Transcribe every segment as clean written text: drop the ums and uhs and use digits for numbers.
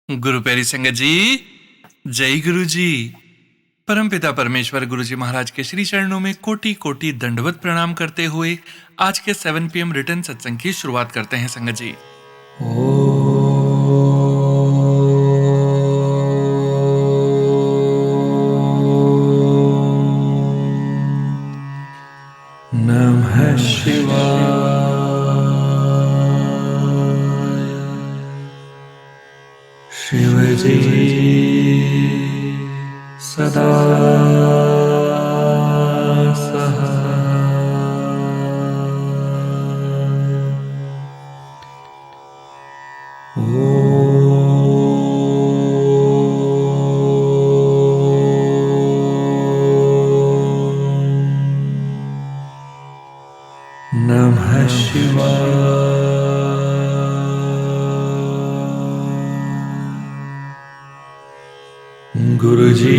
गुरु प्यारी संगत जी, जय गुरु जी। परमपिता परमेश्वर गुरु जी महाराज के श्री चरणों में कोटि कोटि दंडवत प्रणाम करते हुए आज के 7 PM रिटर्न सत्संग की शुरुआत करते हैं संगत जी। नमः शिवाय। शिवजी सदा सहाय। नमः शिवाय। गुरुजी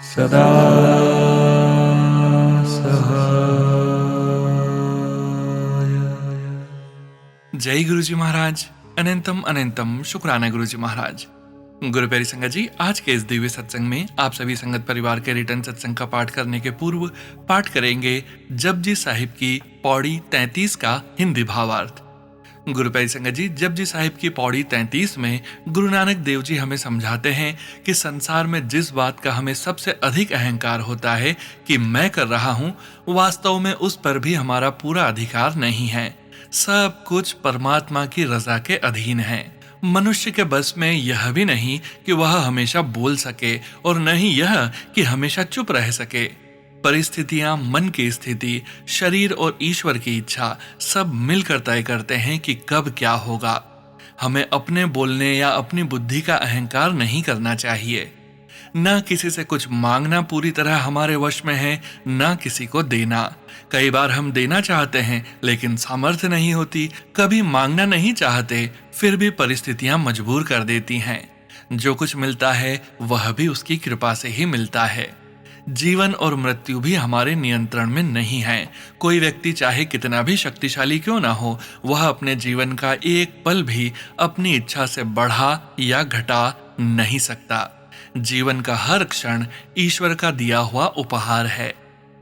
सदा सहाय। जय गुरु जी महाराज, अनंतम अनंतम शुक्राना गुरु जी महाराज। गुरु प्यारी संगत जी, आज के इस दिव्य सत्संग में आप सभी संगत परिवार के रिटर्न सत्संग का पाठ करने के पूर्व पाठ करेंगे जपजी साहिब की पौड़ी 33 का हिंदी भावार्थ। गुरु प्यारी संगत जी, जपजी साहिब की पौड़ी 33 में गुरु नानक देव जी हमें समझाते हैं कि संसार में जिस बात का हमें सबसे अधिक अहंकार होता है कि मैं कर रहा हूं, वास्तव में उस पर भी हमारा पूरा अधिकार नहीं है। सब कुछ परमात्मा की रजा के अधीन है। मनुष्य के बस में यह भी नहीं कि वह हमेशा बोल सके और न ही यह कि हमेशा चुप रह सके। परिस्थितियां, मन की स्थिति, शरीर और ईश्वर की इच्छा सब मिलकर तय करते हैं कि कब क्या होगा। हमें अपने बोलने या अपनी बुद्धि का अहंकार नहीं करना चाहिए। ना किसी से कुछ मांगना पूरी तरह हमारे वश में है, ना किसी को देना। कई बार हम देना चाहते हैं लेकिन सामर्थ्य नहीं होती, कभी मांगना नहीं चाहते फिर भी परिस्थितियां मजबूर कर देती हैं। जो कुछ मिलता है वह भी उसकी कृपा से ही मिलता है। जीवन और मृत्यु भी हमारे नियंत्रण में नहीं है। कोई व्यक्ति चाहे कितना भी शक्तिशाली क्यों ना हो, वह अपने जीवन का एक पल भी अपनी इच्छा से बढ़ा या घटा नहीं सकता। जीवन का हर क्षण ईश्वर का दिया हुआ उपहार है।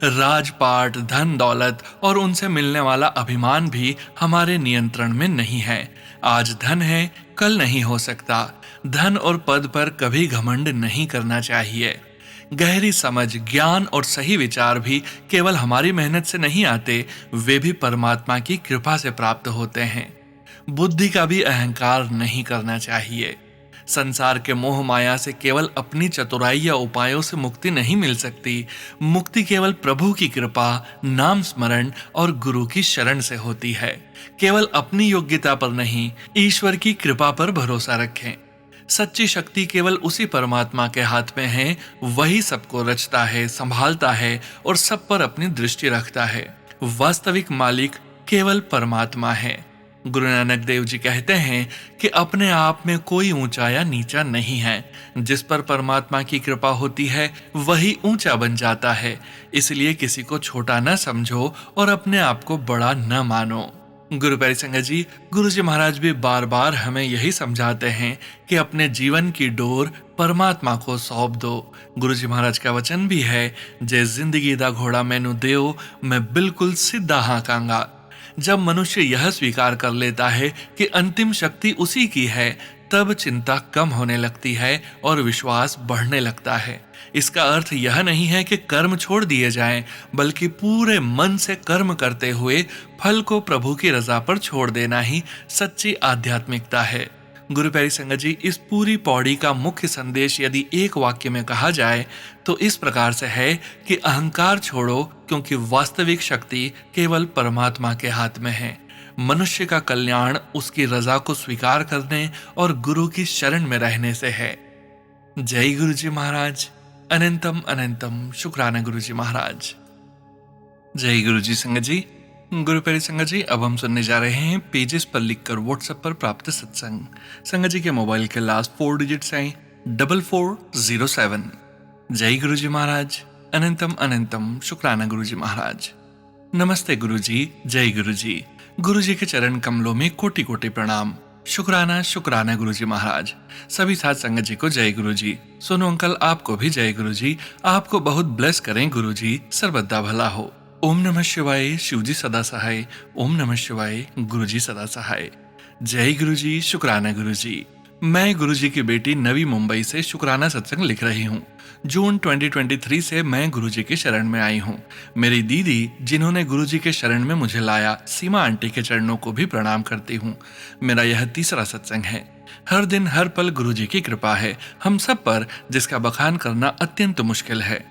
राजपाट, धन दौलत और उनसे मिलने वाला अभिमान भी हमारे नियंत्रण में नहीं है। आज धन है, कल नहीं हो सकता। धन और पद पर कभी घमंड नहीं करना चाहिए। गहरी समझ, ज्ञान और सही विचार भी केवल हमारी मेहनत से नहीं आते, वे भी परमात्मा की कृपा से प्राप्त होते हैं। बुद्धि का भी अहंकार नहीं करना चाहिए। संसार के मोह माया से केवल अपनी चतुराई या उपायों से मुक्ति नहीं मिल सकती। मुक्ति केवल प्रभु की कृपा, नाम स्मरण और गुरु की शरण से होती है। केवल अपनी योग्यता पर नहीं, ईश्वर की कृपा पर भरोसा रखें। सच्ची शक्ति केवल उसी परमात्मा के हाथ में है। वही सबको रचता है, संभालता है और सब पर अपनी दृष्टि रखता है। वास्तविक मालिक केवल परमात्मा है। गुरु नानक देव जी कहते हैं कि अपने आप में कोई ऊंचा या नीचा नहीं है। जिस पर परमात्मा की कृपा होती है वही ऊंचा बन जाता है। इसलिए किसी को छोटा न समझो और अपने आप को बड़ा न मानो। गुरु प्यारी संगत जी, गुरु जी महाराज भी बार बार हमें यही समझाते हैं कि अपने जीवन की डोर परमात्मा को सौंप दो। गुरु जी महाराज का वचन भी है, जे जिंदगी दा घोड़ा मैनू देओ, मैं बिल्कुल सीधा हाँकांगा। जब मनुष्य यह स्वीकार कर लेता है कि अंतिम शक्ति उसी की है, तब चिंता कम होने लगती है और विश्वास बढ़ने लगता है। इसका अर्थ यह नहीं है कि कर्म छोड़ दिए जाएं, बल्कि पूरे मन से कर्म करते हुए फल को प्रभु की रजा पर छोड़ देना ही सच्ची आध्यात्मिकता है। गुरु प्यारी संगत जी, इस पूरी पौड़ी का मुख्य संदेश यदि एक वाक्य में कहा जाए तो इस प्रकार से है कि अहंकार छोड़ो, क्योंकि वास्तविक शक्ति केवल परमात्मा के हाथ में है। मनुष्य का कल्याण उसकी रजा को स्वीकार करने और गुरु की शरण में रहने से है। जय गुरु जी महाराज, अनंतम अनंतम शुक्राना गुरु जी महाराज। जय गुरु जी संगत जी। गुरु प्यारी संगत जी, अब हम सुनने जा रहे हैं पेजेस पर लिखकर व्हाट्सएप पर प्राप्त सत्संग। संगत जी के मोबाइल के लास्ट 4 डिजिट्स हैं 4407। जय गुरु जी महाराज, अनंतम अनंतम शुक्राना गुरु जी महाराज। नमस्ते गुरु जी, जय गुरु जी। गुरु जी के चरण कमलों में कोटि कोटि प्रणाम। शुक्राना शुक्राना गुरुजी महाराज। सभी साथ संगत जी को जय गुरुजी। सोनू अंकल आपको भी जय गुरुजी। आपको बहुत ब्लेस करें गुरुजी, सर्वदा भला हो। ओम नमः शिवाय, शिवजी सदा सहाय। ओम नमः शिवाय, गुरुजी सदा सहाय। जय गुरुजी, शुक्राना गुरुजी। मैं गुरुजी की बेटी नवी मुंबई से शुक्राना सत्संग लिख रही हूँ। जून 2023 से मैं गुरुजी के शरण में आई हूँ। मेरी दीदी जिन्होंने गुरुजी के शरण में मुझे लाया, सीमा आंटी के चरणों को भी प्रणाम करती हूँ। मेरा यह तीसरा सत्संग है। हर दिन हर पल गुरुजी की कृपा है हम सब पर, जिसका बखान करना अत्यंत मुश्किल है।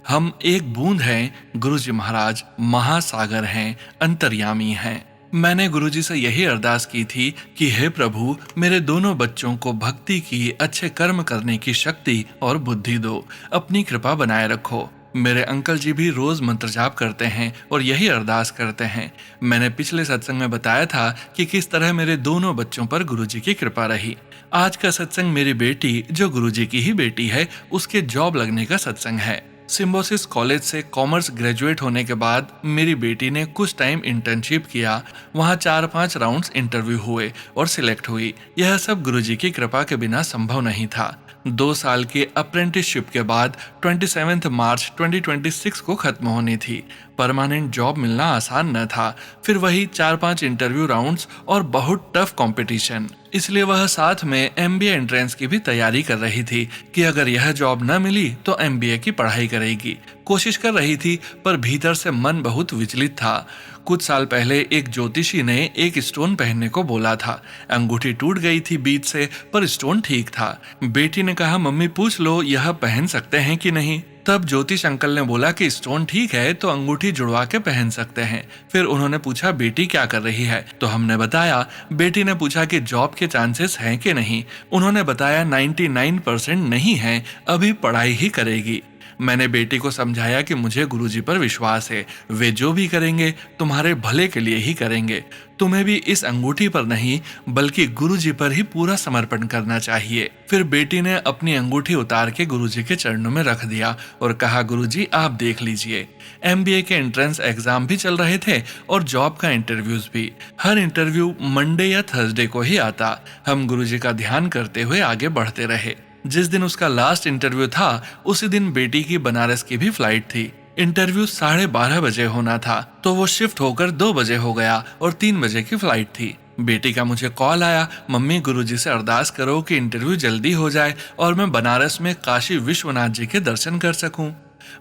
हम एक बूंद हैं, गुरुजी महाराज महासागर हैं, अंतर्यामी हैं। मैंने गुरुजी से यही अरदास की थी कि हे प्रभु, मेरे दोनों बच्चों को भक्ति की, अच्छे कर्म करने की शक्ति और बुद्धि दो, अपनी कृपा बनाए रखो। मेरे अंकल जी भी रोज मंत्र जाप करते हैं और यही अरदास करते हैं। मैंने पिछले सत्संग में बताया था कि किस तरह मेरे दोनों बच्चों पर गुरुजी की कृपा रही। आज का सत्संग मेरी बेटी, जो गुरुजी की ही बेटी है, उसके जॉब लगने का सत्संग है। सिम्बोसिस कॉलेज से कॉमर्स ग्रेजुएट होने के बाद मेरी बेटी ने कुछ टाइम इंटर्नशिप किया। वहां 4-5 राउंड्स इंटरव्यू हुए और सिलेक्ट हुई। यह सब गुरुजी की कृपा के बिना संभव नहीं था। 2 साल के अप्रेंटिसशिप के बाद 27 मार्च 2026 को खत्म होनी थी। परमानेंट जॉब मिलना आसान न था। फिर वही 4-5 इंटरव्यू राउंड्स और बहुत टफ कंपटीशन। इसलिए वह साथ में MBA एंट्रेंस की भी तैयारी कर रही थी कि अगर यह जॉब न मिली तो MBA की पढ़ाई करेगी। कोशिश कर रही थी, पर भीतर से मन बहुत विचलित था। कुछ साल पहले एक ज्योतिषी ने एक स्टोन पहनने को बोला था। अंगूठी टूट गई थी बीच से, पर स्टोन ठीक था। बेटी ने कहा, मम्मी पूछ लो यह पहन सकते हैं कि नहीं। तब ज्योतिष अंकल ने बोला कि स्टोन ठीक है तो अंगूठी जुड़वा के पहन सकते हैं। फिर उन्होंने पूछा बेटी क्या कर रही है, तो हमने बताया। बेटी ने पूछा कि जॉब के चांसेस हैं कि नहीं। उन्होंने बताया 99% नहीं है, अभी पढ़ाई ही करेगी। मैंने बेटी को समझाया कि मुझे गुरुजी पर विश्वास है, वे जो भी करेंगे तुम्हारे भले के लिए ही करेंगे। तुम्हें भी इस अंगूठी पर नहीं बल्कि गुरुजी पर ही पूरा समर्पण करना चाहिए। फिर बेटी ने अपनी अंगूठी उतार के गुरुजी के चरणों में रख दिया और कहा, गुरुजी आप देख लीजिए। MBA के एंट्रेंस एग्जाम भी चल रहे थे और जॉब का इंटरव्यूज भी। हर इंटरव्यू मंडे या थर्सडे को ही आता। हम गुरुजी का ध्यान करते हुए आगे बढ़ते रहे। जिस दिन उसका लास्ट इंटरव्यू था उसी दिन बेटी की बनारस की भी फ्लाइट थी। इंटरव्यू 12:30 बजे होना था, तो वो शिफ्ट होकर 2 बजे हो गया और 3 बजे की फ्लाइट थी। बेटी का मुझे कॉल आया, मम्मी गुरुजी से अरदास करो कि इंटरव्यू जल्दी हो जाए और मैं बनारस में काशी विश्वनाथ जी के दर्शन कर सकूं।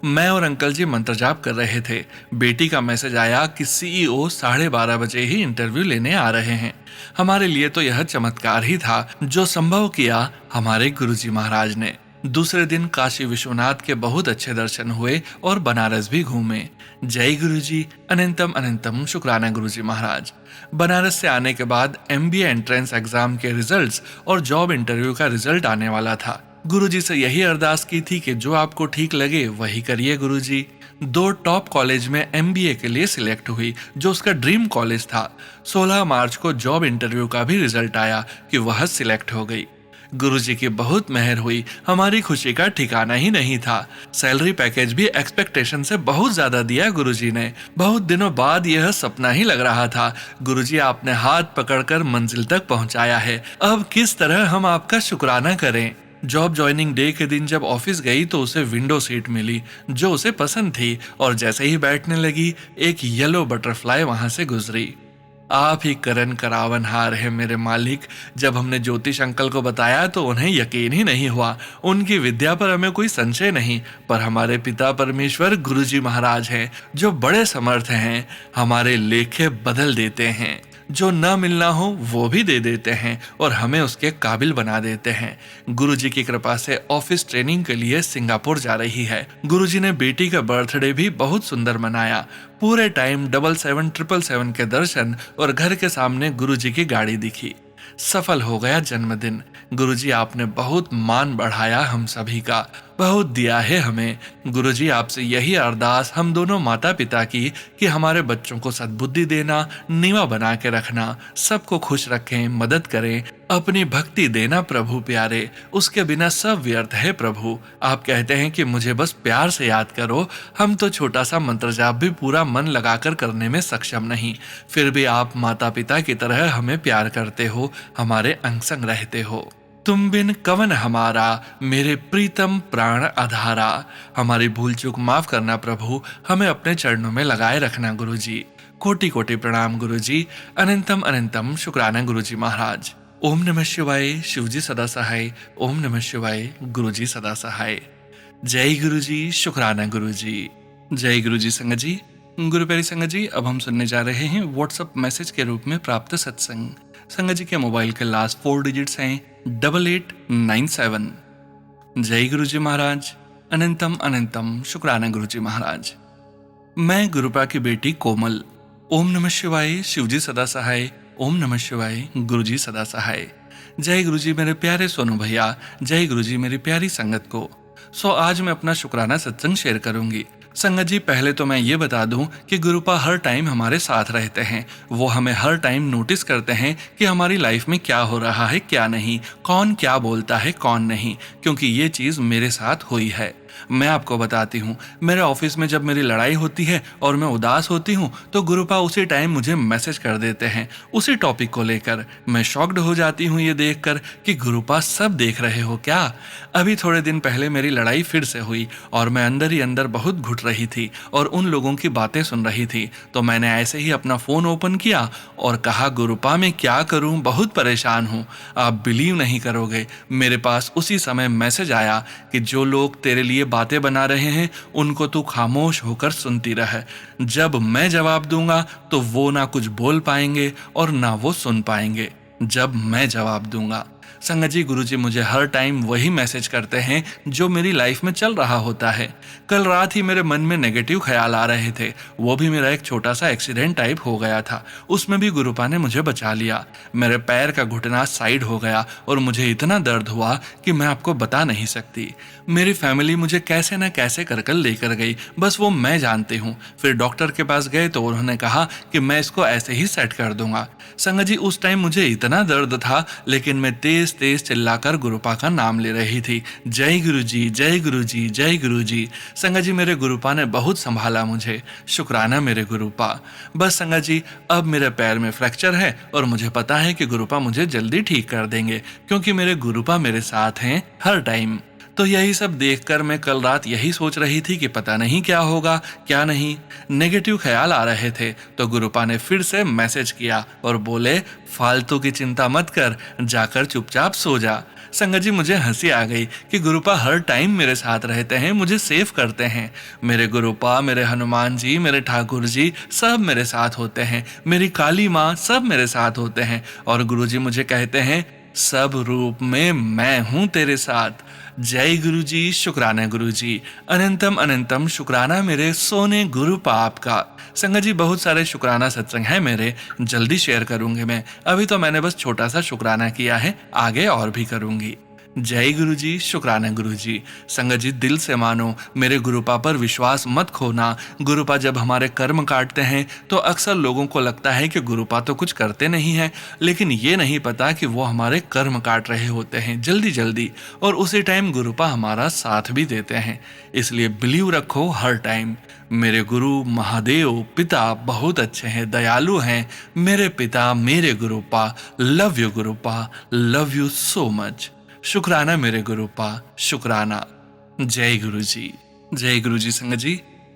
मैं और अंकल जी मंत्र जाप कर रहे थे। बेटी का मैसेज आया कि CEO 12:30 बजे ही इंटरव्यू लेने आ रहे हैं। हमारे लिए तो यह चमत्कार ही था जो संभव किया हमारे गुरुजी महाराज ने। दूसरे दिन काशी विश्वनाथ के बहुत अच्छे दर्शन हुए और बनारस भी घूमे। जय गुरुजी, अनंतम अनंतम शुक्राना गुरुजी महाराज। बनारस से आने के बाद MBA एंट्रेंस एग्जाम के रिजल्ट्स और जॉब इंटरव्यू का रिजल्ट आने वाला था। गुरुजी से यही अरदास की थी कि जो आपको ठीक लगे वही करिए गुरुजी। 2 टॉप कॉलेज में MBA के लिए सिलेक्ट हुई, जो उसका ड्रीम कॉलेज था। 16 मार्च को जॉब इंटरव्यू का भी रिजल्ट आया कि वह सिलेक्ट हो गई। गुरुजी की बहुत मेहर हुई, हमारी खुशी का ठिकाना ही नहीं था। सैलरी पैकेज भी एक्सपेक्टेशन से बहुत ज्यादा दिया गुरुजी ने। बहुत दिनों बाद यह सपना ही लग रहा था। गुरुजी आपने हाथ पकड़कर मंजिल तक पहुंचाया है, अब किस तरह हम आपका शुक्राना करें। जॉब ज्वाइनिंग डे के दिन जब ऑफिस गई तो उसे विंडो सीट मिली जो उसे पसंद थी, और जैसे ही बैठने लगी एक येलो बटरफ्लाई वहां से गुजरी। आप ही करन करावन हार है मेरे मालिक। जब हमने ज्योतिष अंकल को बताया तो उन्हें यकीन ही नहीं हुआ। उनकी विद्या पर हमें कोई संशय नहीं, पर हमारे पिता परमेश्वर गुरुजी महाराज हैं जो बड़े समर्थ हैं, हमारे लेखे बदल देते हैं। जो न मिलना हो वो भी दे देते हैं और हमें उसके काबिल बना देते हैं। गुरुजी की कृपा से ऑफिस ट्रेनिंग के लिए सिंगापुर जा रही है। गुरुजी ने बेटी का बर्थडे भी बहुत सुंदर मनाया। पूरे टाइम 777 के दर्शन और घर के सामने गुरुजी की गाड़ी दिखी। सफल हो गया जन्मदिन। गुरुजी आपने बहुत मान बढ़ाया हम सभी का, बहुत दिया है हमें। गुरुजी आपसे यही अरदास हम दोनों माता पिता की कि हमारे बच्चों को सद्बुद्धि देना, नीवा बना के रखना, सबको खुश रखें, मदद करें, अपनी भक्ति देना प्रभु प्यारे, उसके बिना सब व्यर्थ है प्रभु। आप कहते हैं कि मुझे बस प्यार से याद करो। हम तो छोटा सा मंत्र जाप भी पूरा मन लगाकर करने में सक्षम नहीं, फिर भी आप माता पिता की तरह हमें प्यार करते हो, हमारे अंग संग रहते हो। तुम बिन कवन हमारा, मेरे प्रीतम प्राण आधारा। हमारी भूल चूक माफ करना प्रभु, हमें अपने चरणों में लगाए रखना गुरुजी। कोटि कोटि प्रणाम गुरुजी, अनंतम अनंतम शुक्राना गुरुजी महाराज। ओम नमः शिवाय, शिवजी सदा सहाय। ओम नमः शिवाय, गुरुजी सदा सहाय। जय गुरुजी, शुक्राना गुरुजी। जय गुरुजी संगत जी। गुरु प्यारी संगत जी, अब हम सुनने जा रहे हैं व्हाट्सएप मैसेज के रूप में प्राप्त सत्संग। संगत जी के मोबाइल के लास्ट 4 डिजिट्स हैं 8897। जय गुरुजी महाराज, अनंतम अनंतम शुक्राना गुरुजी महाराज। मैं गुरुपा की बेटी कोमल। ओम नमः शिवाय, शिवजी सदा सहाय। ओम नमः शिवाय, गुरुजी सदा सहाय। जय गुरुजी मेरे प्यारे सोनू भैया। जय गुरुजी मेरी प्यारी संगत को। आज मैं अपना शुक्राना सत्संग शेयर करूंगी। संगत जी, पहले तो मैं ये बता दूं कि गुरुपा हर टाइम हमारे साथ रहते हैं। वो हमें हर टाइम नोटिस करते हैं कि हमारी लाइफ में क्या हो रहा है, क्या नहीं, कौन क्या बोलता है, कौन नहीं, क्योंकि ये चीज मेरे साथ हुई है। मैं आपको बताती हूँ, मेरे ऑफिस में जब मेरी लड़ाई होती है और मैं उदास होती हूँ तो गुरुपा उसी टाइम मुझे मैसेज कर देते हैं उसी टॉपिक को लेकर। मैं शॉक्ड हो जाती हूँ ये देखकर कि गुरुपा सब देख रहे हो क्या। अभी थोड़े दिन पहले मेरी लड़ाई फिर से हुई और मैं अंदर ही अंदर बहुत घुट रही थी और उन लोगों की बातें सुन रही थी। तो मैंने ऐसे ही अपना फोन ओपन किया और कहा, गुरुपा मैं क्या करूं, बहुत परेशान हूं। आप बिलीव नहीं करोगे, मेरे पास उसी समय मैसेज आया कि जो लोग तेरे लिए बातें बना रहे हैं उनको तू खामोश होकर सुनती रह। जब मैं जवाब दूंगा तो वो ना कुछ बोल पाएंगे और ना वो सुन पाएंगे जब मैं जवाब दूंगा। संगत जी, गुरुजी मुझे हर टाइम वही मैसेज करते हैं जो मेरी लाइफ में चल रहा होता है। कल रात ही मेरे मन में नेगेटिव ख्याल आ रहे थे, वो भी मेरा एक छोटा सा एक्सीडेंट टाइप हो गया था, उसमें भी गुरुपा ने मुझे बचा लिया। मेरे पैर का घुटना साइड हो गया और मुझे इतना दर्द हुआ कि मैं आपको बता नहीं सकती। मेरी फैमिली मुझे कैसे न कैसे कर लेकर गई, बस वो मैं जानती हूँ। फिर डॉक्टर के पास गए तो उन्होंने कहा कि मैं इसको ऐसे ही सेट कर दूंगा। संगत जी, उस टाइम मुझे इतना दर्द था, लेकिन मैं तेज तेज चिल्लाकर गुरुपा का नाम ले रही थी, जय गुरुजी, जय गुरुजी, जय गुरुजी। संगत जी, मेरे गुरुपा ने बहुत संभाला मुझे, शुक्राना मेरे गुरुपा। बस संगत जी, अब मेरे पैर में फ्रैक्चर है और मुझे पता है कि गुरुपा मुझे जल्दी ठीक कर देंगे, क्योंकि मेरे गुरुपा मेरे साथ हैं हर टाइम। तो यही सब देखकर मैं कल रात यही सोच रही थी कि पता नहीं क्या होगा क्या नहीं। नेगेटिव ख्याल आ रहे थे तो गुरुपा ने फिर से मैसेज किया और बोले, फालतू की चिंता मत कर, जाकर चुपचाप सो जा। संगत जी, मुझे हंसी आ गई कि गुरुपा हर टाइम मेरे साथ रहते हैं, मुझे सेफ करते हैं। मेरे गुरुपा, मेरे हनुमान जी, मेरे ठाकुर जी सब मेरे साथ होते हैं, मेरी काली माँ सब मेरे साथ होते हैं। और गुरुजी मुझे कहते हैं, सब रूप में मैं हूं तेरे साथ। जय गुरुजी, शुक्राना गुरुजी, अनंतम अनंतम शुक्राना मेरे सोने गुरुपा आपका। संगत जी, बहुत सारे शुक्राना सत्संग हैं मेरे, जल्दी शेयर करूंगी मैं। अभी तो मैंने बस छोटा सा शुक्राना किया है, आगे और भी करूंगी। जय गुरुजी, शुक्राना गुरुजी। संगत जी, दिल से मानो, मेरे गुरुपा पर विश्वास मत खोना। गुरुपा जब हमारे कर्म काटते हैं तो अक्सर लोगों को लगता है कि गुरुपा तो कुछ करते नहीं है, लेकिन ये नहीं पता कि वो हमारे कर्म काट रहे होते हैं जल्दी जल्दी, और उसी टाइम गुरुपा हमारा साथ भी देते हैं। इसलिए बिलीव रखो हर टाइम। मेरे गुरु महादेव पिता बहुत अच्छे हैं, दयालु हैं। मेरे पिता, मेरे गुरुपा, लव यू गुरुपा, लव यू सो मच। शुक्राना मेरे गुरुपा, शुक्राना। जय गुरुजी, जय गुरुजी। संगत जी,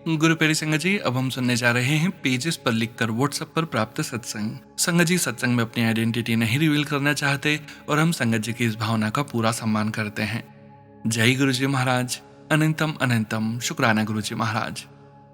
गुरु प्यारी संगत जी, अब हम सुनने जा रहे हैं पेजेस पर लिखकर व्हाट्सएप पर प्राप्त सत्संग। संगत जी, सत्संग में अपनी आइडेंटिटी नहीं रिवील करना चाहते और हम संगत जी की इस भावना का पूरा सम्मान करते हैं। जय गुरुजी महाराज, अनंतम अनंतम शुक्राना गुरुजी महाराज।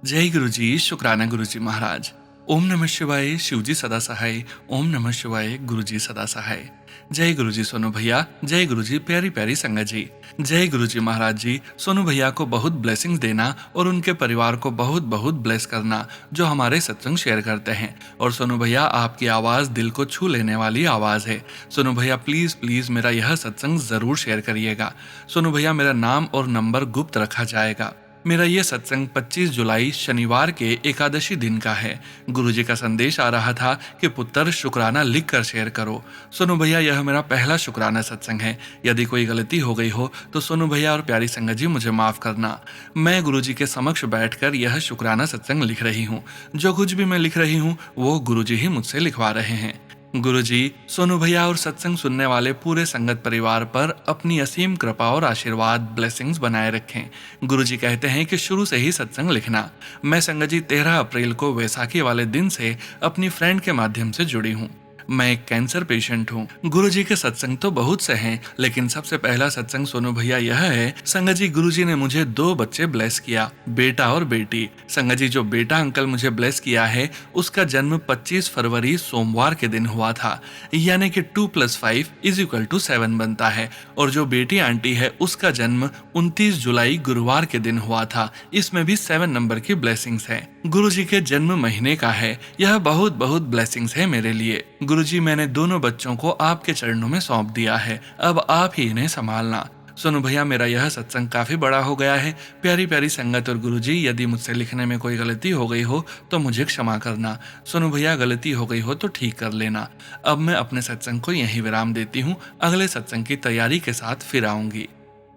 जय गुरुजी, शुक्राना गुरुजी महाराज। ओम नमः शिवाय, शिवजी सदा सहाय। ओम नमः शिवाय, गुरुजी सदा सहाय। जय गुरुजी सोनू भैया। जय गुरुजी प्यारी प्यारी संगत जी। जय गुरुजी महाराज जी, सोनू भैया को बहुत ब्लेसिंग्स देना और उनके परिवार को बहुत बहुत ब्लेस करना जो हमारे सत्संग शेयर करते हैं। और सोनू भैया, आपकी आवाज़ दिल को छू लेने वाली आवाज़ है। सोनू भैया, प्लीज़ प्लीज़ मेरा यह सत्संग ज़रूर शेयर करिएगा। सोनू भैया, मेरा नाम और नंबर गुप्त रखा जाएगा। मेरा ये सत्संग 25 जुलाई शनिवार के एकादशी दिन का है। गुरुजी का संदेश आ रहा था कि पुत्र शुक्राना लिख कर शेयर करो। सोनू भैया, यह मेरा पहला शुक्राना सत्संग है। यदि कोई गलती हो गई हो तो सोनू भैया और प्यारी संगत जी मुझे माफ करना। मैं गुरुजी के समक्ष बैठकर यह शुक्राना सत्संग लिख रही हूँ। जो कुछ भी मैं लिख रही हूँ वो गुरुजी ही मुझसे लिखवा रहे हैं। गुरुजी, सोनू भैया और सत्संग सुनने वाले पूरे संगत परिवार पर अपनी असीम कृपा और आशीर्वाद ब्लेसिंग्स बनाए रखें। गुरुजी कहते हैं कि शुरू से ही सत्संग लिखना। मैं संगत जी 13 अप्रैल को वैसाखी वाले दिन से अपनी फ्रेंड के माध्यम से जुड़ी हूँ। मैं एक कैंसर पेशेंट हूँ। गुरुजी के सत्संग तो बहुत से हैं, लेकिन सबसे पहला सत्संग सोनू भैया यह है। संगत जी, गुरुजी ने मुझे 2 बच्चे ब्लेस किया, बेटा और बेटी। संगत जी, जो बेटा अंकल मुझे ब्लेस किया है उसका जन्म 25 फरवरी सोमवार के दिन हुआ था, यानी कि 2 + 5 = 7 बनता है। और जो बेटी आंटी है उसका जन्म 29 जुलाई गुरुवार के दिन हुआ था। इसमें भी 7 नंबर की ब्लेसिंग्स है। गुरुजी के जन्म महीने का है। यह बहुत बहुत ब्लेसिंग्स है मेरे लिए। गुरुजी, मैंने दोनों बच्चों को आपके चरणों में सौंप दिया है, अब आप ही इन्हें संभालना। सोनू भैया, मेरा यह सत्संग काफी बड़ा हो गया है। प्यारी प्यारी संगत और गुरुजी, यदि मुझसे लिखने में कोई गलती हो गई हो तो मुझे क्षमा करना। सोनू भैया, गलती हो गई हो तो ठीक कर लेना। अब मैं अपने सत्संग को यहीं विराम देती हूँ। अगले सत्संग की तैयारी के साथ फिर आऊंगी।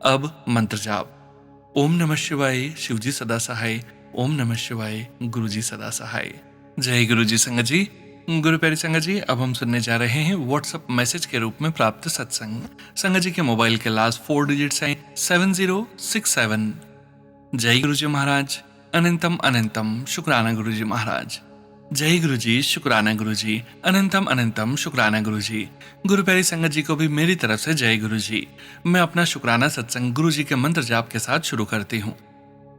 अब मंत्र जाप। ओम नमः शिवाय, शिवजी सदा सहाय। ओम नमः शिवाय, गुरुजी सदा सहाय। जय गुरुजी संगत जी। गुरु प्यारी संगत जी, अब हम सुनने जा रहे हैं व्हाट्सएप मैसेज के रूप में प्राप्त सत्संग। संगत जी के मोबाइल के लास्ट 4 डिजिट्स हैं 7067। जय गुरुजी महाराज, अनंतम अनंतम शुक्राना गुरुजी महाराज। जय गुरुजी, शुक्राना गुरुजी, अनंतम अनंतम शुक्राना गुरुजी। गुरु प्यारी संगत जी को भी मेरी तरफ से जय गुरुजी। मैं अपना शुक्राना सत्संग गुरुजी के मंत्र जाप के साथ शुरू करती हूँ।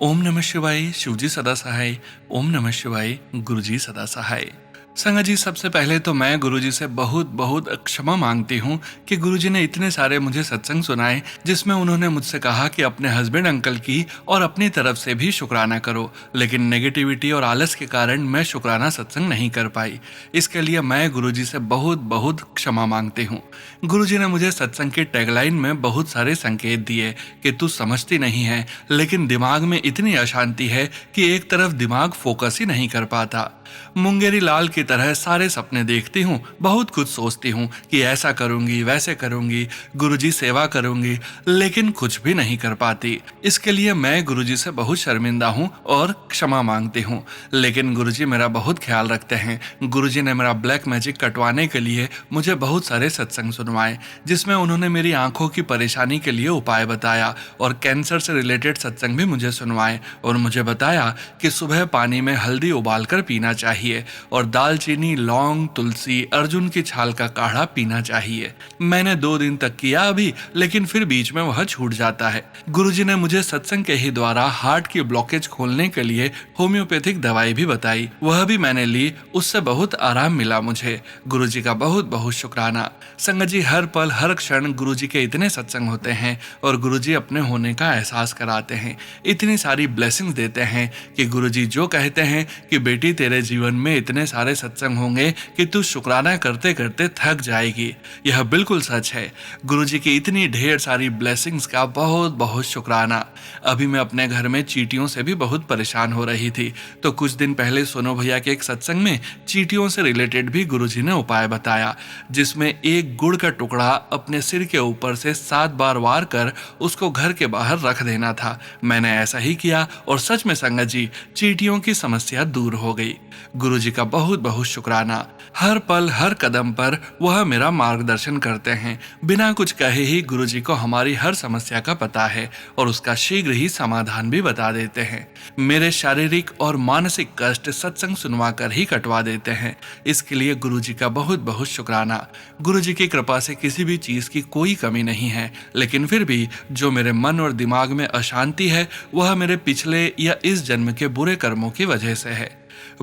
ओम नमः शिवाय, शिवजी सदा सहाय। ओम नमः शिवाय, गुरुजी सदा सहाय। संगत जी, सबसे पहले तो मैं गुरुजी से बहुत बहुत क्षमा मांगती हूँ कि गुरुजी ने इतने सारे मुझे सत्संग सुनाए जिसमें उन्होंने मुझसे कहा कि अपने हस्बैंड अंकल की और अपनी तरफ से भी शुक्राना करो, लेकिन नेगेटिविटी और आलस के कारण मैं शुक्राना सत्संग नहीं कर पाई। इसके लिए मैं गुरुजी से बहुत बहुत क्षमा मांगती हूँ। गुरुजी ने मुझे सत्संग की टैगलाइन में बहुत सारे संकेत दिए कि तू समझती नहीं है, लेकिन दिमाग में इतनी अशांति है कि एक तरफ दिमाग फोकस ही नहीं कर पाता। मुंगेरी लाल की तरह सारे सपने देखती हूँ, बहुत कुछ सोचती हूँ कि ऐसा करूंगी, वैसे करूंगी, गुरुजी सेवा करूंगी, लेकिन कुछ भी नहीं कर पाती। इसके लिए मैं गुरुजी से बहुत शर्मिंदा हूँ और क्षमा मांगती हूँ। लेकिन गुरुजी मेरा बहुत ख्याल रखते हैं। गुरुजी ने मेरा ब्लैक मैजिक कटवाने के लिए मुझे बहुत सारे सत्संग सुनवाए, जिसमें उन्होंने मेरी आंखों की परेशानी के लिए उपाय बताया और कैंसर से रिलेटेड सत्संग भी मुझे सुनवाए और मुझे बताया कि सुबह पानी में हल्दी उबालकर पीना चाहिए और दालचीनी, लौंग, तुलसी, अर्जुन की छाल का काढ़ा पीना चाहिए। मैंने 2 दिन तक किया अभी, लेकिन फिर बीच में वह छूट जाता है। गुरुजी ने मुझे सत्संग के ही द्वारा हार्ट की ब्लॉकेज खोलने के लिए होम्योपैथिक दवाई भी बताई, वह भी मैंने ली, उससे बहुत आराम मिला मुझे। गुरुजी का बहुत बहुत शुक्राना। संगत जी, हर पल हर क्षण गुरुजी के इतने सत्संग होते हैं और गुरुजी अपने होने का एहसास कराते हैं, इतनी सारी ब्लेसिंग्स देते हैं कि गुरुजी जो कहते हैं कि बेटी तेरे जीवन में इतने सारे सत्संग होंगे कि तू शुक्राना करते करते थक जाएगी, यह बिल्कुल सच है। गुरुजी की इतनी ढेर सारी ब्लेसिंग्स का बहुत बहुत शुक्राना। अभी मैं अपने घर में चींटियों से भी बहुत परेशान हो रही थी, तो कुछ दिन पहले सोनू भैया के एक सत्संग में चींटियों से रिलेटेड भी गुरुजी ने उपाय बताया, जिसमें एक गुड़ का टुकड़ा अपने सिर के ऊपर से 7 बार वार कर उसको घर के बाहर रख देना था। मैंने ऐसा ही किया और सच में संगत जी, चींटियों की समस्या दूर हो गई। गुरुजी का बहुत बहुत शुक्राना। हर पल हर कदम पर वह मेरा मार्गदर्शन करते हैं। बिना कुछ कहे ही गुरुजी को हमारी हर समस्या का पता है और उसका शीघ्र ही समाधान भी बता देते हैं। मेरे शारीरिक और मानसिक कष्ट सत्संग सुनवा कर ही कटवा देते हैं। इसके लिए गुरुजी का बहुत बहुत शुक्राना। गुरुजी की कृपा से किसी भी चीज की कोई कमी नहीं है, लेकिन फिर भी जो मेरे मन और दिमाग में अशांति है वह मेरे पिछले या इस जन्म के बुरे कर्मों की वजह से है।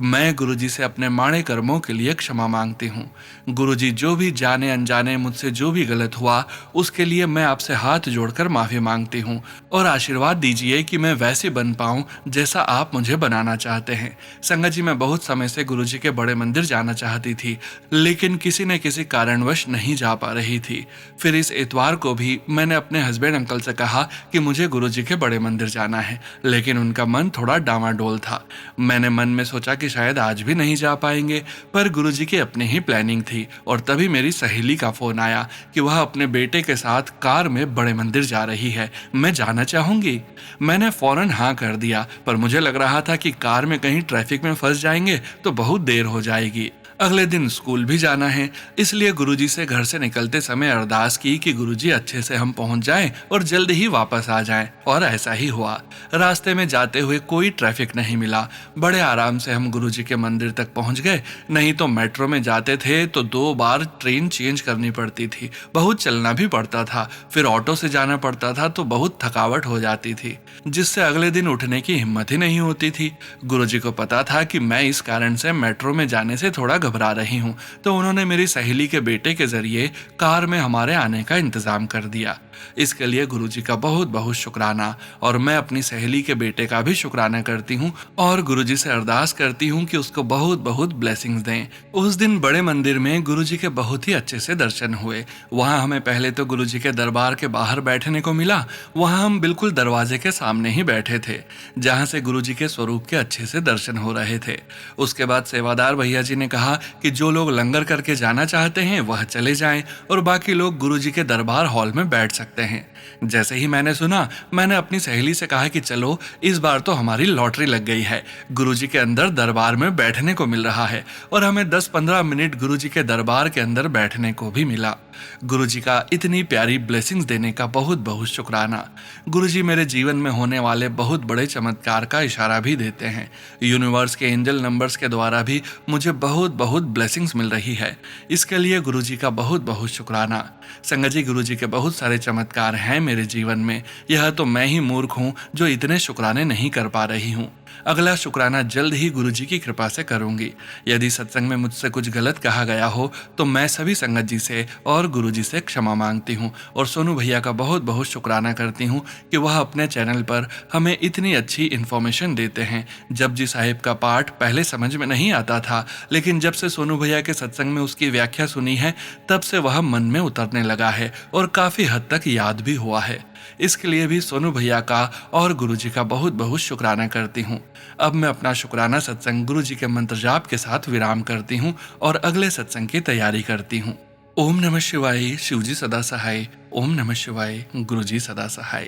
मैं गुरुजी से अपने माड़े कर्मों के लिए क्षमा मांगती हूँ। गुरुजी, जो भी जाने अनजाने मुझसे जो भी गलत हुआ उसके लिए मैं आपसे हाथ जोड़कर माफी मांगती हूँ और आशीर्वाद दीजिए कि मैं वैसे बन पाऊँ जैसा आप मुझे बनाना चाहते हैं। संगत जी, मैं बहुत समय से गुरुजी के बड़े मंदिर जाना चाहती थी, लेकिन किसी न किसी कारणवश नहीं जा पा रही थी। फिर इस इतवार को भी मैंने अपने हस्बैंड अंकल से कहा कि मुझे गुरुजी के बड़े मंदिर जाना है, लेकिन उनका मन थोड़ा डामाडोल था। मैंने मन में सोचा कि शायद आज भी नहीं जा पाएंगे, पर गुरुजी की अपनी ही प्लानिंग थी और तभी मेरी सहेली का फोन आया कि वह अपने बेटे के साथ कार में बड़े मंदिर जा रही है, मैं जाना चाहूंगी। मैंने फौरन हाँ कर दिया, पर मुझे लग रहा था कि कार में कहीं ट्रैफिक में फंस जाएंगे तो बहुत देर हो जाएगी। अगले दिन स्कूल भी जाना है, इसलिए गुरुजी से घर से निकलते समय अरदास की कि गुरुजी अच्छे से हम पहुंच जाएं और जल्द ही वापस आ जाएं, और ऐसा ही हुआ। रास्ते में जाते हुए कोई ट्रैफिक नहीं मिला, बड़े आराम से हम गुरुजी के मंदिर तक पहुंच गए। नहीं तो मेट्रो में जाते थे तो 2 बार ट्रेन चेंज करनी पड़ती थी, बहुत चलना भी पड़ता था, फिर ऑटो से जाना पड़ता था तो बहुत थकावट हो जाती थी, जिससे अगले दिन उठने की हिम्मत ही नहीं होती थी। गुरुजी को पता था कि मैं इस कारण से मेट्रो में जाने से थोड़ा घबरा रही हूँ, तो उन्होंने मेरी सहेली के बेटे के जरिए कार में हमारे आने का इंतजाम कर दिया। इसके लिए गुरुजी का बहुत बहुत शुक्राना, और मैं अपनी सहेली के बेटे का भी शुक्राना करती हूँ और गुरुजी से अरदास करती हूँ कि उसको बहुत बहुत ब्लेसिंग्स दें। उस दिन बड़े मंदिर में गुरुजी के बहुत ही अच्छे से दर्शन हुए। वहाँ हमें पहले तो गुरुजी के दरबार के बाहर बैठने को मिला। वहाँ हम बिल्कुल दरवाजे के सामने ही बैठे थे, जहाँ से गुरुजी के स्वरूप के अच्छे से दर्शन हो रहे थे। उसके बाद सेवादार भैया जी ने कहा कि जो लोग लंगर करके जाना चाहते हैं वह चले जाएं और बाकी लोग गुरुजी के दरबार हॉल में बैठ सकते हैं। जैसे ही मैंने सुना, मैंने अपनी सहेली से कहा कि चलो, इस बार तो हमारी लॉटरी लग गई है, गुरुजी के अंदर दरबार में बैठने को मिल रहा है। और हमें 10-15 मिनट गुरुजी के दरबार के अंदर बैठने को भी मिला। गुरुजी का इतनी प्यारी ब्लेसिंग्स देने का बहुत बहुत शुक्राना। गुरुजी मेरे जीवन में होने वाले बहुत बड़े चमत्कार का इशारा भी देते हैं। यूनिवर्स के एंजल नंबर्स के द्वारा भी मुझे बहुत बहुत ब्लेसिंग्स मिल रही है। इसके लिए गुरुजी का बहुत बहुत शुक्राना। संगत जी, गुरुजी के बहुत सारे चमत्कार हैं मेरे जीवन में। यह तो मैं ही मूर्ख हूँ जो इतने शुक्राने नहीं कर पा रही हूँ। अगला शुक्राना जल्द ही गुरुजी की कृपा से करूंगी। यदि सत्संग में मुझसे कुछ गलत कहा गया हो तो मैं सभी संगत जी से और गुरुजी से क्षमा मांगती हूँ, और सोनू भैया का बहुत बहुत शुक्राना करती हूँ कि वह अपने चैनल पर हमें इतनी अच्छी इन्फॉर्मेशन देते हैं। जपजी साहिब का पाठ पहले समझ में नहीं आता था, लेकिन जब से सोनू भैया के सत्संग में उसकी व्याख्या सुनी है तब से वह मन में उतरने लगा है और काफी हद तक याद भी हुआ है। इसके लिए भी सोनू भैया का और गुरुजी का बहुत बहुत शुक्राना करती हूँ। अब मैं अपना शुक्राना सत्संग गुरुजी के मंत्र जाप के साथ विराम करती हूँ और अगले सत्संग की तैयारी करती हूँ। ओम नमः शिवाय, शिवजी सदा सहाय। ओम नमः शिवाय, गुरुजी सदा सहाय।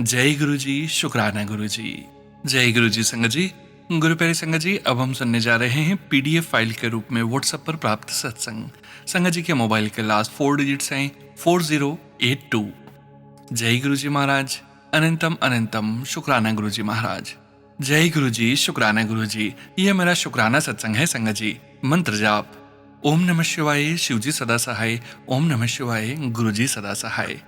जय गुरुजी, शुक्राना गुरुजी। जय गुरुजी। संगत जी, गुरु प्यारी संगत जी, अब हम सुनने जा रहे हैं PDF फाइल के रूप में व्हाट्सएप पर प्राप्त सत्संग। संगत जी के मोबाइल के लास्ट 4 डिजिट्स हैं 4082। जय गुरुजी महाराज। अनंतम अनंतम शुक्राना गुरुजी महाराज। जय गुरुजी, शुक्राना गुरुजी। यह मेरा शुक्राना सत्संग है संगत जी। मंत्र जाप: ओम नमः शिवाय, शिवजी सदा सहाय। ओम नमः शिवाय, गुरुजी सदा सहाय।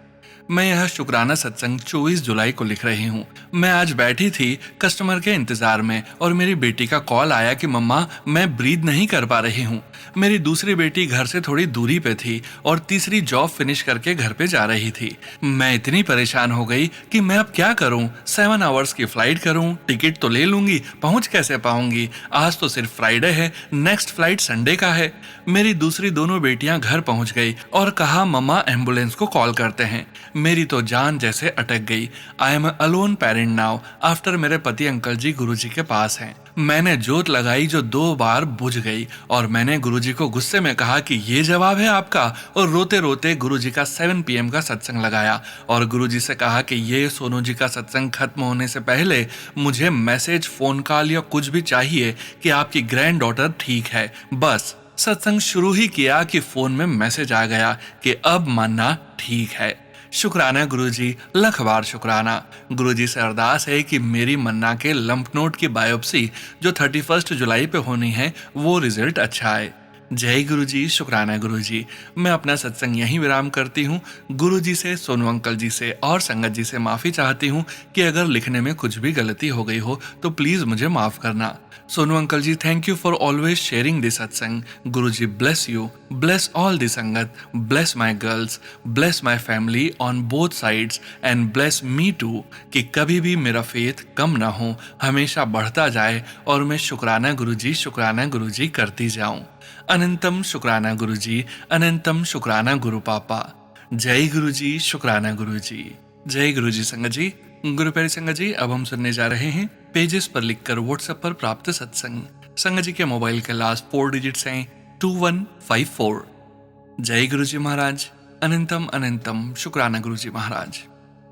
मैं यह शुक्राना सत्संग 24 जुलाई को लिख रही हूँ। मैं आज बैठी थी कस्टमर के इंतजार में और मेरी बेटी का कॉल आया कि मम्मा, मैं ब्रीद नहीं कर पा रही हूँ। मेरी दूसरी बेटी घर से थोड़ी दूरी पे थी और तीसरी जॉब फिनिश करके घर पे जा रही थी। मैं इतनी परेशान हो गई कि मैं अब क्या करूँ। 7 आवर्स की फ्लाइट करूँ, टिकट तो ले लूंगी, पहुँच कैसे पाऊंगी। आज तो सिर्फ फ्राइडे है, नेक्स्ट फ्लाइट संडे का है। मेरी दूसरी दोनों बेटियां घर पहुंच गई और कहा मम्मा एम्बुलेंस को कॉल करते हैं। मेरी तो जान जैसे अटक गई। I am alone parent now after मेरे पति अंकल जी गुरुजी के पास हैं। मैंने जोत लगाई जो 2 बार बुझ गई और मैंने गुरुजी को गुस्से में कहा कि ये जवाब है आपका, और रोते रोते गुरुजी का 7 PM का सत्संग लगाया और गुरुजी से कहा कि ये सोनू जी का सत्संग खत्म होने से पहले मुझे मैसेज, फोन कॉल या कुछ भी चाहिए कि आपकी ग्रैंड डॉटर ठीक है। बस सत्संग शुरू ही किया कि फोन में मैसेज आ गया कि अब मानना ठीक है। शुक्राना गुरुजी, लख बार शुक्राना। गुरुजी से अरदास है कि मेरी मन्ना के लंप नोड की बायोप्सी जो 31 जुलाई पे होनी है वो रिजल्ट अच्छा आए। जय गुरुजी, शुक्राना गुरुजी। मैं अपना सत्संग यहीं विराम करती हूँ। गुरुजी से, सोनू अंकल जी से और संगत जी से माफ़ी चाहती हूँ कि अगर लिखने में कुछ भी गलती हो गई हो तो प्लीज़ मुझे माफ़ करना। Sonu uncle ji, thank you for always sharing this satsang. Guru ji bless you, bless all the sangat, bless my girls, bless my family on both sides and bless me too, कि कभी भी मेरा फेथ कम ना हो, हमेशा बढ़ता जाए और मैं शुक्राना गुरु जी करती जाऊं। अनंतम शुक्राना गुरु जी, अनंतम शुक्राना गुरु पापा। जय गुरु जी, शुक्राना गुरु जी। जय गुरु जी संगत जी। गुरु प्यारी संगत जी, अब हम सुनने जा रहे हैं पेजेस पर लिखकर व्हाट्सएप पर प्राप्त सत्संग। संगत जी के मोबाइल के लास्ट 4 डिजिट्स हैं 2154। जय गुरु जी महाराज, अनंतम अनंतम शुक्राना गुरु जी महाराज।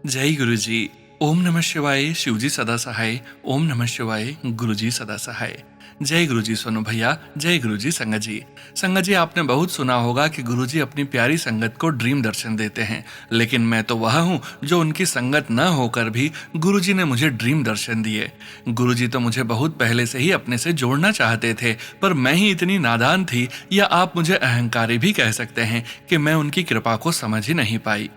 जय गुरु जी। ओम नमः शिवाय, शिव जी सदा सहाय। ओम नमः शिवाय, गुरु जी सदा सहाय। जय गुरु जी सोनू भैया। जय गुरु जी संगत जी। संगत जी, आपने बहुत सुना होगा कि गुरु जी अपनी प्यारी संगत को ड्रीम दर्शन देते हैं, लेकिन मैं तो वह हूँ जो उनकी संगत न होकर भी गुरु जी ने मुझे ड्रीम दर्शन दिए। गुरु जी तो मुझे बहुत पहले से ही अपने से जोड़ना चाहते थे, पर मैं ही इतनी नादान थी, या आप मुझे अहंकारी भी कह सकते हैं, कि मैं उनकी कृपा को समझ ही नहीं पाई।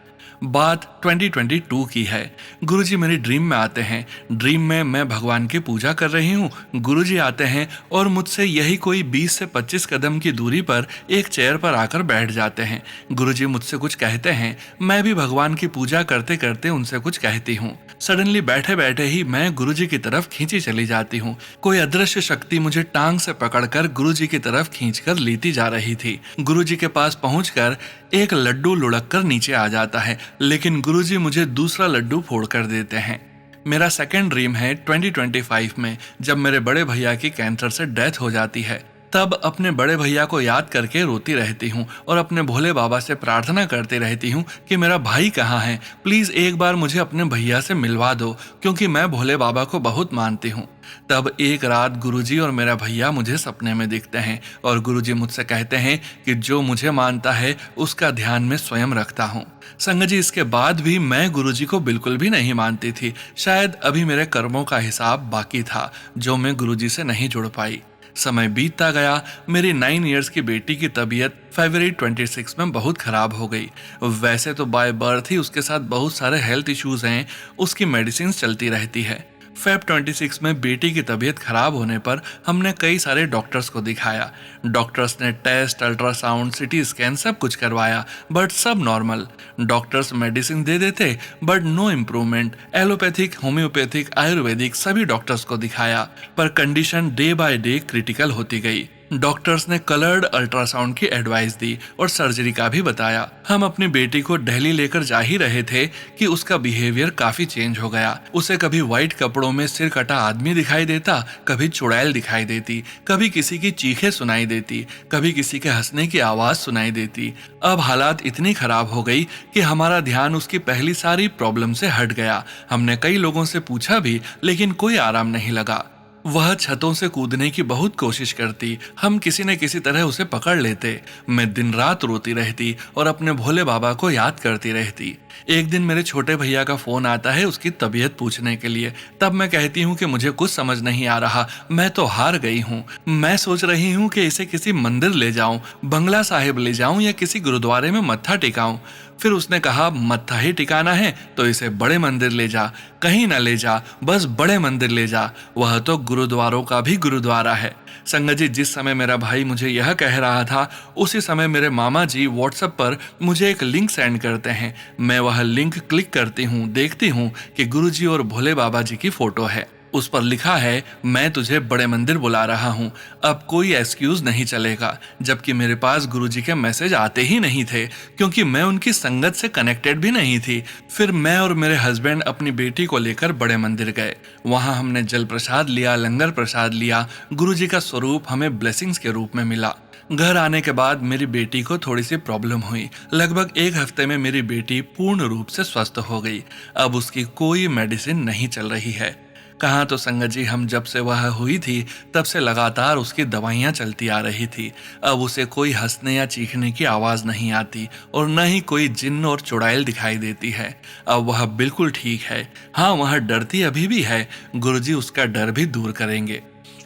बात 2022 की है। गुरुजी मेरी ड्रीम में आते हैं। ड्रीम में मैं भगवान की पूजा कर रही हूँ। गुरुजी आते हैं और मुझसे यही कोई 20 से 25 कदम की दूरी पर एक चेयर पर आकर बैठ जाते हैं। गुरुजी मुझसे कुछ कहते हैं, मैं भी भगवान की पूजा करते करते उनसे कुछ कहती हूँ। सडनली बैठे बैठे ही मैं गुरुजी की तरफ खींची चली जाती हूँ। कोई अदृश्य शक्ति मुझे टांग से पकड़कर गुरुजी की तरफ खींचकर लेती जा रही थी। गुरुजी के पास पहुंचकर एक लड्डू लुढ़क कर नीचे आ जाता है, लेकिन गुरुजी मुझे दूसरा लड्डू फोड़ कर देते हैं। मेरा सेकेंड ड्रीम है 2025 में, जब मेरे बड़े भैया की कैंसर से डेथ हो जाती है। तब अपने बड़े भैया को याद करके रोती रहती हूँ और अपने भोले बाबा से प्रार्थना करती रहती हूँ कि मेरा भाई कहाँ है, प्लीज एक बार मुझे अपने भैया से मिलवा दो, क्योंकि मैं भोले बाबा को बहुत मानती हूँ। तब एक रात गुरुजी और मेरा भैया मुझे सपने में दिखते हैं और गुरुजी मुझसे कहते हैं कि जो मुझे मानता है उसका ध्यान मैं स्वयं रखता हूँ। संगत जी, इसके बाद भी मैं गुरुजी को बिल्कुल भी नहीं मानती थी। शायद अभी मेरे कर्मों का हिसाब बाकी था, जो मैं गुरुजी से नहीं जुड़ पाई। समय बीतता गया। मेरी 9 इयर्स की बेटी की तबीयत फरवरी 26 में बहुत खराब हो गई। वैसे तो बाय बर्थ ही उसके साथ बहुत सारे हेल्थ इश्यूज हैं, उसकी मेडिसिन चलती रहती है। फेब 26 में बेटी की तबीयत खराब होने पर हमने कई सारे डॉक्टर्स को दिखाया। डॉक्टर्स ने टेस्ट, अल्ट्रासाउंड, सिटी स्कैन सब कुछ करवाया, बट सब नॉर्मल। डॉक्टर्स मेडिसिन दे देते, but no improvement. Allopathic, homeopathic, Ayurvedic सभी डॉक्टर्स को दिखाया, पर condition day by day critical होती गई। डॉक्टर्स ने कलर्ड अल्ट्रासाउंड की एडवाइस दी और सर्जरी का भी बताया। हम अपनी बेटी को दिल्ली लेकर जा ही रहे थे कि उसका बिहेवियर काफी चेंज हो गया। उसे कभी व्हाइट कपड़ों में सिर कटा आदमी दिखाई देता, कभी चुड़ैल दिखाई देती, कभी किसी की चीखें सुनाई देती, कभी किसी के हंसने की आवाज सुनाई देती। अब हालात इतनी खराब हो गई कि हमारा ध्यान उसकी पहली सारी प्रॉब्लम से हट गया। हमने कई लोगों से पूछा भी, लेकिन कोई आराम नहीं लगा। वह छतों से कूदने की बहुत कोशिश करती, हम किसी न किसी तरह उसे पकड़ लेते। मैं दिन रात रोती रहती और अपने भोले बाबा को याद करती रहती। एक दिन मेरे छोटे भैया का फोन आता है उसकी तबीयत पूछने के लिए। तब मैं कहती हूँ कि मुझे कुछ समझ नहीं आ रहा, मैं तो हार गई हूँ। मैं सोच रही हूँ कि इसे किसी मंदिर ले जाऊं, बंगला साहिब ले जाऊं या किसी गुरुद्वारे में मत्था टिकाऊं। फिर उसने कहा, मत्था ही टिकाना है तो इसे बड़े मंदिर ले जा। कहीं ना ले जा, बस बड़े मंदिर ले जा, वह तो गुरुद्वारों का भी गुरुद्वारा है। संगत जी, जिस समय मेरा भाई मुझे यह कह रहा था, उसी समय मेरे मामा जी व्हाट्सएप पर मुझे एक लिंक सेंड करते हैं। मैं वह लिंक क्लिक करती हूँ, देखती हूँ कि गुरुजी और भोले बाबा जी की फोटो है। उस पर लिखा है, मैं तुझे बड़े मंदिर बुला रहा हूँ, अब कोई एक्सक्यूज नहीं चलेगा। जबकि मेरे पास गुरुजी के मैसेज आते ही नहीं थे, क्योंकि मैं उनकी संगत से कनेक्टेड भी नहीं थी। फिर मैं और मेरे हस्बैंड अपनी बेटी को लेकर बड़े मंदिर गए। वहाँ हमने जल प्रसाद लिया, लंगर प्रसाद लिया। गुरुजी का स्वरूप हमें ब्लेसिंग्स के रूप में मिला। घर आने के बाद मेरी बेटी को थोड़ी सी प्रॉब्लम हुई। लगभग 1 हफ्ते में मेरी बेटी पूर्ण रूप से स्वस्थ हो गई। अब उसकी कोई मेडिसिन नहीं चल रही है। कहाँ तो संगत जी, हम जब से वह हुई थी तब से लगातार उसकी दवाइयाँ चलती आ रही थी। अब उसे कोई हंसने या चीखने की आवाज़ नहीं आती और न ही कोई जिन्न और चुड़ैल दिखाई देती है। अब वह बिल्कुल ठीक है। हाँ, वह डरती अभी भी है, गुरुजी उसका डर भी दूर करेंगे।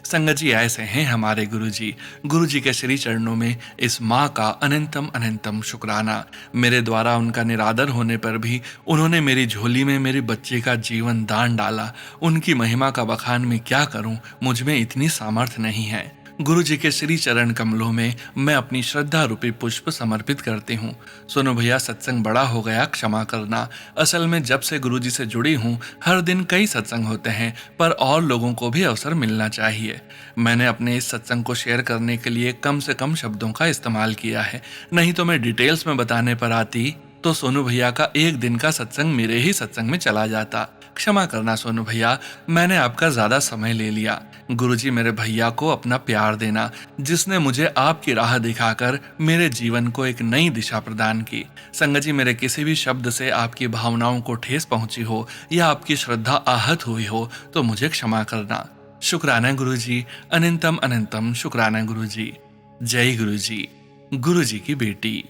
संगत जी, ऐसे हैं हमारे गुरुजी। गुरुजी के श्री चरणों में इस माँ का अनंतम अनंतम शुक्राना। मेरे द्वारा उनका निरादर होने पर भी उन्होंने मेरी झोली में मेरे बच्चे का जीवन दान डाला। उनकी महिमा का बखान मैं क्या करूं, मुझ में इतनी सामर्थ्य नहीं है। गुरु जी के श्री चरण कमलों में मैं अपनी श्रद्धा रूपी पुष्प समर्पित करती हूँ। सुनो भैया, सत्संग बड़ा हो गया, क्षमा करना। असल में जब से गुरु जी से जुड़ी हूँ, हर दिन कई सत्संग होते हैं, पर और लोगों को भी अवसर मिलना चाहिए। मैंने अपने इस सत्संग को शेयर करने के लिए कम से कम शब्दों का इस्तेमाल किया है, नहीं तो मैं डिटेल्स में बताने पर आती तो सोनू भैया का एक दिन का सत्संग मेरे ही सत्संग में चला जाता। क्षमा करना सोनू भैया, मैंने आपका ज्यादा समय ले लिया। गुरुजी, मेरे भैया को अपना प्यार देना, जिसने मुझे आपकी राह दिखाकर मेरे जीवन को एक नई दिशा प्रदान की। संगत जी, मेरे किसी भी शब्द से आपकी भावनाओं को ठेस पहुंची हो या आपकी श्रद्धा आहत हुई हो तो मुझे क्षमा करना। शुक्राना गुरुजी, अनंतम अनंतम शुक्राना गुरुजी। जय गुरुजी। गुरुजी की बेटी।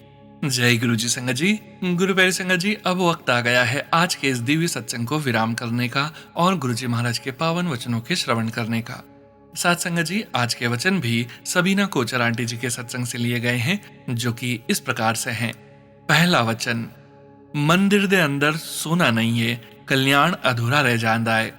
जय गुरु जी। संगत जी, गुरु प्यारी संगत जी, अब वक्त आ गया है आज के इस दिव्य सत्संग को विराम करने का और गुरु जी महाराज के पावन वचनों के श्रवण करने का। साथ संगत जी, आज के वचन भी सबीना कोचर आंटी जी के सत्संग से लिए गए हैं, जो कि इस प्रकार से हैं। पहला वचन, मंदिर दे अंदर सोना नहीं है, कल्याण अधूरा रह जांदा है।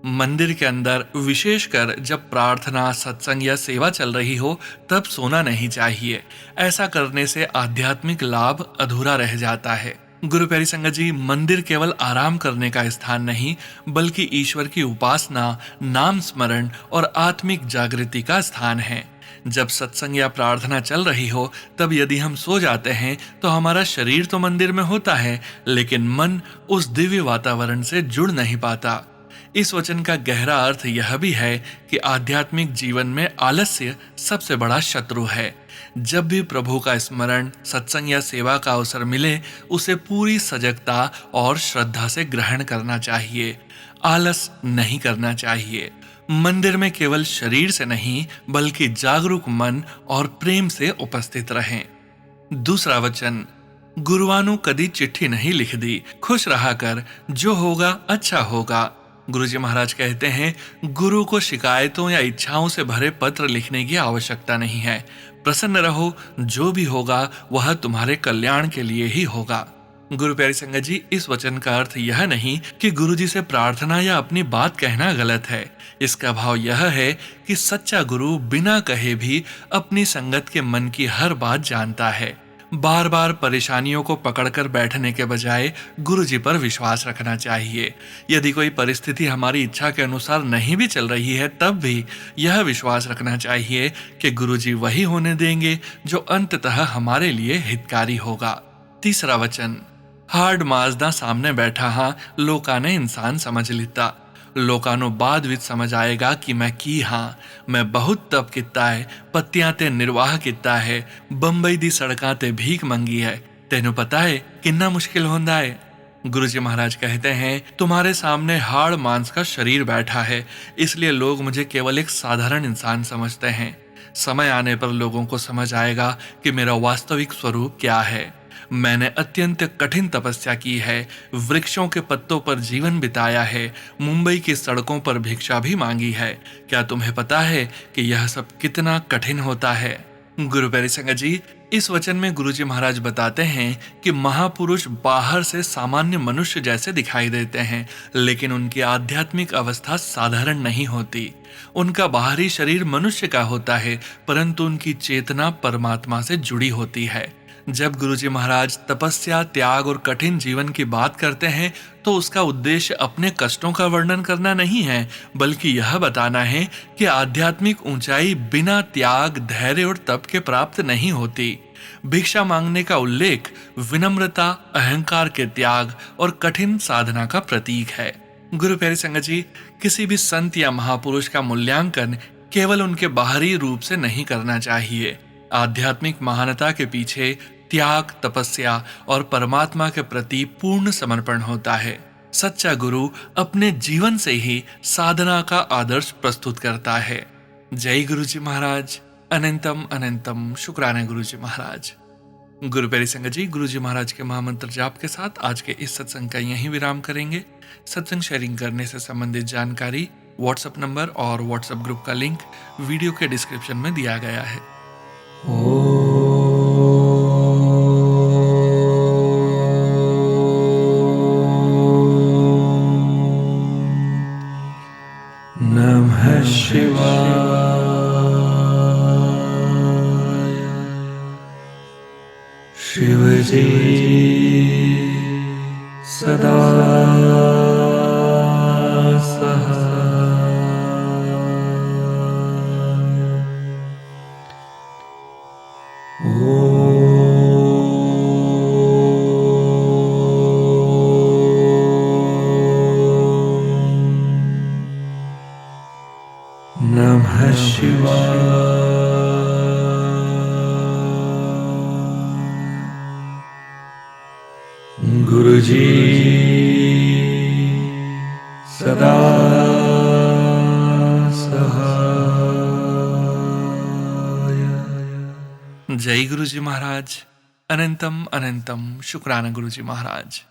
मंदिर के अंदर विशेषकर जब प्रार्थना, सत्संग या सेवा चल रही हो तब सोना नहीं चाहिए। ऐसा करने से आध्यात्मिक लाभ अधूरा रह जाता है। गुरु प्यारी संगत जी, मंदिर केवल आराम करने का स्थान नहीं, बल्कि ईश्वर की उपासना, नाम स्मरण और आत्मिक जागृति का स्थान है। जब सत्संग या प्रार्थना चल रही हो तब यदि हम सो जाते हैं तो हमारा शरीर तो मंदिर में होता है, लेकिन मन उस दिव्य वातावरण से जुड़ नहीं पाता। इस वचन का गहरा अर्थ यह भी है कि आध्यात्मिक जीवन में आलस्य सबसे बड़ा शत्रु है। जब भी प्रभु का स्मरण, सत्संग या सेवा का अवसर मिले, उसे पूरी सजगता और श्रद्धा से ग्रहण करना चाहिए। आलस नहीं करना चाहिए। मंदिर में केवल शरीर से नहीं, बल्कि जागरूक मन और प्रेम से उपस्थित रहें। दूसरा वचन, गुरुवानु कदी चिट्ठी नहीं लिख दी, खुश रहा कर, जो होगा अच्छा होगा। गुरुजी महाराज कहते हैं, गुरु को शिकायतों या इच्छाओं से भरे पत्र लिखने की आवश्यकता नहीं है। प्रसन्न रहो, जो भी होगा वह तुम्हारे कल्याण के लिए ही होगा। गुरु प्यारी संगत जी, इस वचन का अर्थ यह नहीं कि गुरुजी से प्रार्थना या अपनी बात कहना गलत है। इसका भाव यह है कि सच्चा गुरु बिना कहे भी अपनी संगत के मन की हर बात जानता है। बार बार परेशानियों को पकड़कर बैठने के बजाय गुरुजी पर विश्वास रखना चाहिए। यदि कोई परिस्थिति हमारी इच्छा के अनुसार नहीं भी चल रही है, तब भी यह विश्वास रखना चाहिए कि गुरुजी वही होने देंगे जो अंततः हमारे लिए हितकारी होगा। तीसरा वचन, हार्ड माजदा सामने बैठा हाँ, लोकाने इंसान समझ लिता। लोकानो बाद विच समझ आएगा कि मैं की हाँ, मैं बहुत तप किता है, पत्तियां ते निर्वाह किता है, बंबई दी सड़कां ते भीख मंगी है। तेनू पता है कितना मुश्किल होंदा है। गुरुजी महाराज कहते हैं, तुम्हारे सामने हाड़ मांस का शरीर बैठा है, इसलिए लोग मुझे केवल एक साधारण इंसान समझते हैं। समय आने पर लोगों को समझ आएगा कि मेरा वास्तविक स्वरूप क्या है। मैंने अत्यंत कठिन तपस्या की है, वृक्षों के पत्तों पर जीवन बिताया है, मुंबई की सड़कों पर भिक्षा भी मांगी है। क्या तुम्हें पता है कि यह सब कितना कठिन होता है? गुरु प्यारी संगत जी, इस वचन में गुरुजी महाराज बताते हैं कि महापुरुष बाहर से सामान्य मनुष्य जैसे दिखाई देते हैं, लेकिन उनकी आध्यात्मिक अवस्था साधारण नहीं होती। उनका बाहरी शरीर मनुष्य का होता है, परंतु उनकी चेतना परमात्मा से जुड़ी होती है। जब गुरुजी महाराज तपस्या, त्याग और कठिन जीवन की बात करते हैं तो उसका उद्देश्य अपने कष्टों का वर्णन करना नहीं है, बल्कि यह बताना है कि आध्यात्मिक ऊंचाई बिना त्याग, धैर्य और तप के प्राप्त नहीं होती। भिक्षा मांगने का उल्लेख विनम्रता, अहंकार के त्याग और कठिन साधना का प्रतीक है। गुरु प्यारी संगत जी, किसी भी संत या महापुरुष का मूल्यांकन केवल उनके बाहरी रूप से नहीं करना चाहिए। आध्यात्मिक महानता के पीछे त्याग, तपस्या और परमात्मा के प्रति पूर्ण समर्पण होता है। सच्चा गुरु अपने जीवन से ही साधना का आदर्श प्रस्तुत करता है। जय गुरुजी महाराज। अनंतम अनंतम शुक्राना गुरुजी महाराज। गुरु प्यारी संगत जी, गुरुजी महाराज के महामंत्र जाप के साथ आज के इस सत्संग का यहीं विराम करेंगे। सत्संग शेयरिंग करने से संबंधित जानकारी व्हाट्सएप नंबर और व्हाट्सएप ग्रुप का लिंक वीडियो के डिस्क्रिप्शन में दिया गया है। नमः शिवाय। शिवजी सदा नमः शिवाय। गुरुजी सदा सहाय। जय गुरुजी महाराज। अनंतम अनंतम शुक्राना गुरुजी महाराज।